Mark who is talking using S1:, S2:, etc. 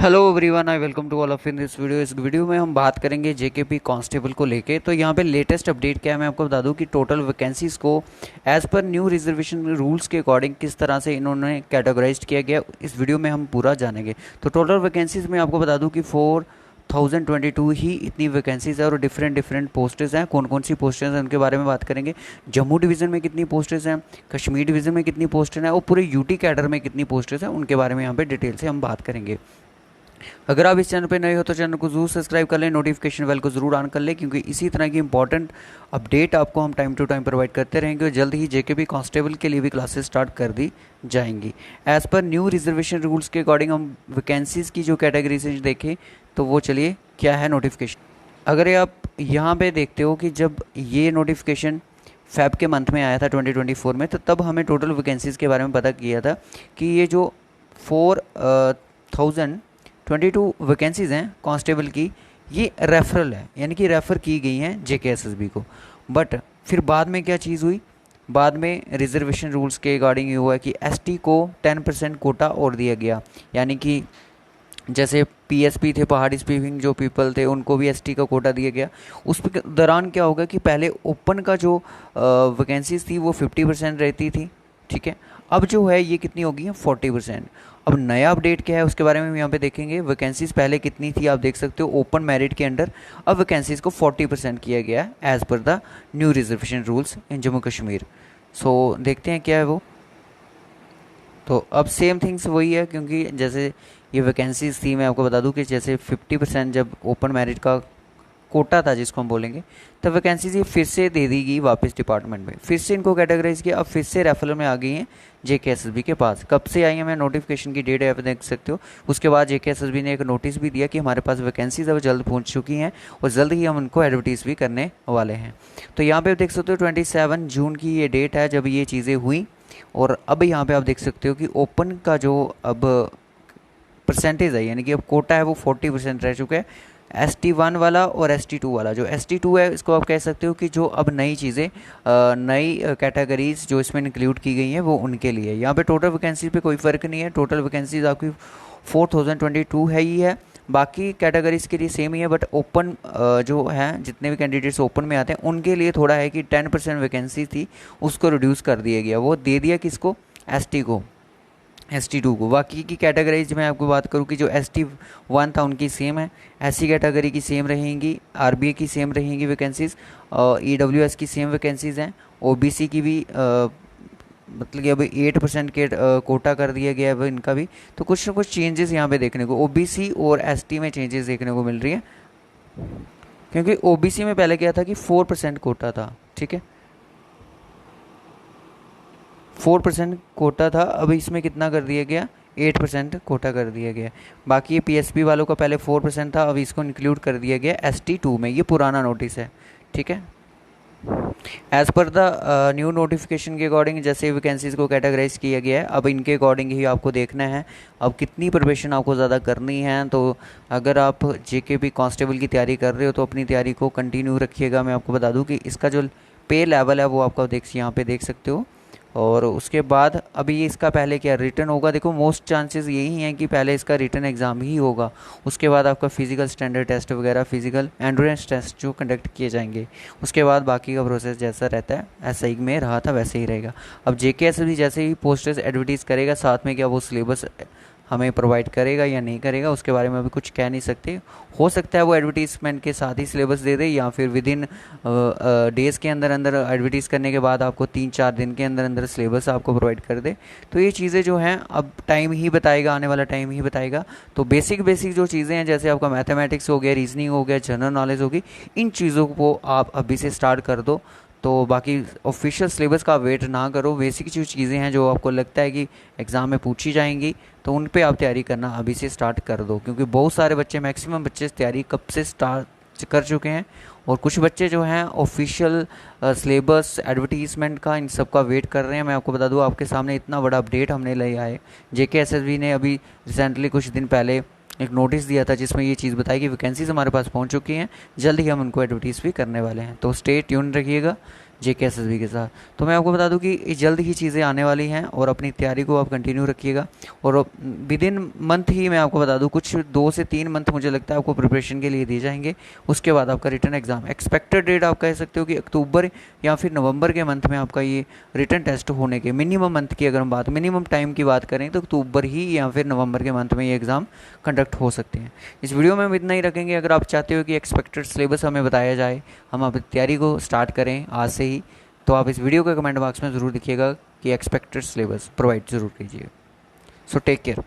S1: Hello everyone, I welcome to all of in this video. इस video में हम बात करेंगे जेकेपी कांस्टेबल को लेके। तो यहाँ पे लेटेस्ट अपडेट क्या है मैं आपको बता दूं कि टोटल वैकेंसीज़ को as per new reservation rules के अकॉर्डिंग किस तरह से इन्होंने कैटेगराइज किया गया, इस वीडियो में हम पूरा जानेंगे। तो टोटल वैकेंसीज़ में आपको बता दूँ कि 4022 ही इतनी वैकेंसीज़ है और डिफरेंट डिफरेंट पोस्टेज हैं। कौन कौन सी पोस्टेज हैं उनके बारे में बात करेंगे। जम्मू डिवीज़न में कितनी पोस्टेज हैं, कश्मीर डिवीज़न में कितनी पोस्टेज हैं और पूरे यूटी कैडर में कितनी पोस्टेज हैं, उनके बारे में यहाँ पे डिटेल से हम बात करेंगे। अगर आप इस चैनल पर नए हो तो चैनल को जरूर सब्सक्राइब कर लें, नोटिफिकेशन बेल को जरूर ऑन कर लें, क्योंकि इसी तरह की इंपॉर्टेंट अपडेट आपको हम टाइम टू टाइम प्रोवाइड करते रहेंगे और जल्द ही जेकेपी कांस्टेबल के लिए भी क्लासेस स्टार्ट कर दी जाएंगी। As per new reservation rules के अकॉर्डिंग हम वैकेंसीज़ की जो कैटेगरीज देखें तो वो चलिए क्या है नोटिफिकेशन। अगर आप यहाँ पे देखते हो कि जब ये नोटिफिकेशन फेब के मंथ में आया था 2024 में, तो तब हमें टोटल वैकेंसीज़ के बारे में पता किया था कि ये जो 4022 वैकेंसीज़ हैं कांस्टेबल की, ये रेफरल है, यानी कि रेफ़र की गई हैं जेकेएसएसबी को। बट फिर बाद में क्या चीज़ हुई, बाद में रिजर्वेशन रूल्स के अकॉर्डिंग ये हुआ कि एसटी को 10% कोटा और दिया गया। यानी कि जैसे पीएसपी थे, पहाड़ी स्पीकिंग जो पीपल थे, उनको भी एसटी का कोटा दिया गया। उस दौरान क्या होगा कि पहले ओपन का जो वैकेंसीज थी वो 50% रहती थी, ठीक है। अब जो है ये कितनी होगी है 40%। अब नया अपडेट क्या है उसके बारे में हम यहाँ पे देखेंगे। वैकेंसीज पहले कितनी थी आप देख सकते हो ओपन मेरिट के अंडर, अब वैकेंसीज को 40% किया गया है as per the new reservation rules in Jammu Kashmir. So देखते हैं क्या है वो। तो अब सेम थिंग्स वही है, क्योंकि जैसे ये वैकेंसीज थी, मैं आपको बता दूं कि जैसे 50% जब ओपन मेरिट का कोटा था जिसको हम बोलेंगे, तब वैकेंसीज ये फिर से दे दी गई वापस डिपार्टमेंट में, फिर से इनको कैटेगराइज किया, अब फिर से रेफरल में आ गई हैं जेकेएसएसबी के पास। कब से आई है मैं नोटिफिकेशन की डेट यहाँ पे देख सकते हो। उसके बाद जेकेएसएसबी ने एक नोटिस भी दिया कि हमारे पास वैकेंसीज अब जल्द पहुँच चुकी हैं और जल्द ही हम उनको एडवर्टीज़ भी करने वाले हैं। तो यहाँ पे देख सकते हो 27 जून की ये डेट है जब ये चीज़ें हुई। और अब यहाँ पे आप देख सकते हो कि ओपन का जो अब परसेंटेज है, यानी कि अब कोटा है वो 40% रह चुका है। ST1 वाला और ST2 वाला, जो ST2 है इसको आप कह सकते हो कि जो अब नई चीज़ें नई कैटेगरीज जो इसमें इंक्लूड की गई हैं वो उनके लिए। यहाँ पे टोटल वैकेंसी पे कोई फ़र्क नहीं है, टोटल वैकेंसीज आपकी 4022 है ही है। बाकी कैटेगरीज के लिए सेम ही है, बट ओपन जो है जितने भी कैंडिडेट्स ओपन में आते हैं उनके लिए थोड़ा है कि 10% वैकेंसी थी उसको रिड्यूस कर दिया गया, वो दे दिया किसको, ST को, ST2 को। बाकी की कैटेगरीज में आपको बात करूँ कि जो ST1 था उनकी सेम है, SC कैटेगरी की सेम रहेंगी, RBA की सेम रहेंगी वैकेंसीज़, EWS की सेम वैकेंसीज़ हैं, OBC की भी मतलब कि अभी 8% के कोटा कर दिया गया है इनका भी। तो कुछ ना कुछ चेंजेस यहाँ पे देखने को OBC और ST में चेंजेस देखने को मिल रही है, क्योंकि OBC में पहले क्या था कि 4% कोटा था, ठीक है, 4% कोटा था, अब इसमें कितना कर दिया गया, 8% कोटा कर दिया गया। बाकी ये पीएसपी वालों का पहले 4% था, अब इसको इंक्लूड कर दिया गया ST2 में। ये पुराना नोटिस है, ठीक है। As per the new notification के अकॉर्डिंग जैसे वैकेंसीज़ को कैटेगराइज किया गया है, अब इनके अकॉर्डिंग ही आपको देखना है अब कितनी प्रिपरेशन आपको ज़्यादा करनी है। तो अगर आप जेकेपी कांस्टेबल की तैयारी कर रहे हो तो अपनी तैयारी को कंटिन्यू रखिएगा। मैं आपको बता दूं कि इसका जो पे लेवल है वो आपका यहाँ पे देख सकते हो। और उसके बाद अभी इसका पहले क्या रिटर्न होगा, देखो मोस्ट चांसेस यही हैं कि पहले इसका रिटर्न एग्ज़ाम ही होगा, उसके बाद आपका फिजिकल स्टैंडर्ड टेस्ट वगैरह, फिजिकल एंड्योरेंस टेस्ट जो कंडक्ट किए जाएंगे, उसके बाद बाकी का प्रोसेस जैसा रहता है ऐसा ही में रहा था वैसे ही रहेगा। अब जेकेएसएसबी जैसे ही पोस्टर्स एडवर्टीज़ करेगा, साथ में क्या वो सिलेबस हमें प्रोवाइड करेगा या नहीं करेगा उसके बारे में अभी कुछ कह नहीं सकते। हो सकता है वो एडवर्टीज़मेंट के साथ ही सिलेबस दे दे, या फिर विद इन डेज़ के अंदर अंदर एडवर्टीज़ करने के बाद आपको 3-4 दिन के अंदर अंदर सिलेबस आपको प्रोवाइड कर दे। तो ये चीज़ें जो हैं अब टाइम ही बताएगा, आने वाला टाइम ही बताएगा। तो बेसिक जो चीज़ें हैं जैसे आपका मैथमेटिक्स हो गया, रीजनिंग हो गया, जनरल नॉलेज होगी, इन चीज़ों को आप अभी से स्टार्ट कर दो। तो बाकी ऑफिशियल सिलेबस का वेट ना करो, बेसिक जो चीज़ें हैं जो आपको लगता है कि एग्ज़ाम में पूछी जाएंगी तो उन पे आप तैयारी करना अभी से स्टार्ट कर दो, क्योंकि बहुत सारे बच्चे, मैक्सिमम बच्चे तैयारी कब से स्टार्ट कर चुके हैं और कुछ बच्चे जो हैं ऑफिशियल सिलेबस एडवर्टीज़मेंट का इन सब का वेट कर रहे हैं। मैं आपको बता दूं आपके सामने इतना बड़ा अपडेट हमने ले आए। जेकेएसएसबी ने अभी रिसेंटली कुछ दिन पहले एक नोटिस दिया था जिसमें ये चीज़ बताई कि वैकेंसीज हमारे पास पहुंच चुकी हैं, जल्द ही हम उनको एडवर्टीज़ भी करने वाले हैं। तो स्टे ट्यून रखिएगा। JKSSB के साथ। तो मैं आपको बता दूं कि जल्द ही चीज़ें आने वाली हैं और अपनी तैयारी को आप कंटिन्यू रखिएगा। और विद इन मंथ ही मैं आपको बता दूं, कुछ 2 से 3 मंथ मुझे लगता है आपको प्रिपरेशन के लिए दिए जाएंगे। उसके बाद आपका रिटर्न एग्ज़ाम, एक्सपेक्टेड डेट आप कह सकते हो कि अक्टूबर या फिर नवंबर के मंथ में आपका ये रिटर्न टेस्ट होने के मिनिमम मंथ की अगर हम बात, मिनिमम टाइम की बात करें तो अक्टूबर ही या फिर नवंबर के मंथ में ये एग्ज़ाम कंडक्ट हो सकते हैं। इस वीडियो में हम इतना ही रखेंगे। अगर आप चाहते हो कि एक्सपेक्टेड सिलेबस हमें बताया जाए, हम अपनी तैयारी को स्टार्ट करें आज से ही, तो आप इस वीडियो के कमेंट बॉक्स में ज़रूर लिखिएगा कि एक्सपेक्टेड सिलेबस प्रोवाइड ज़रूर कीजिए। So take care.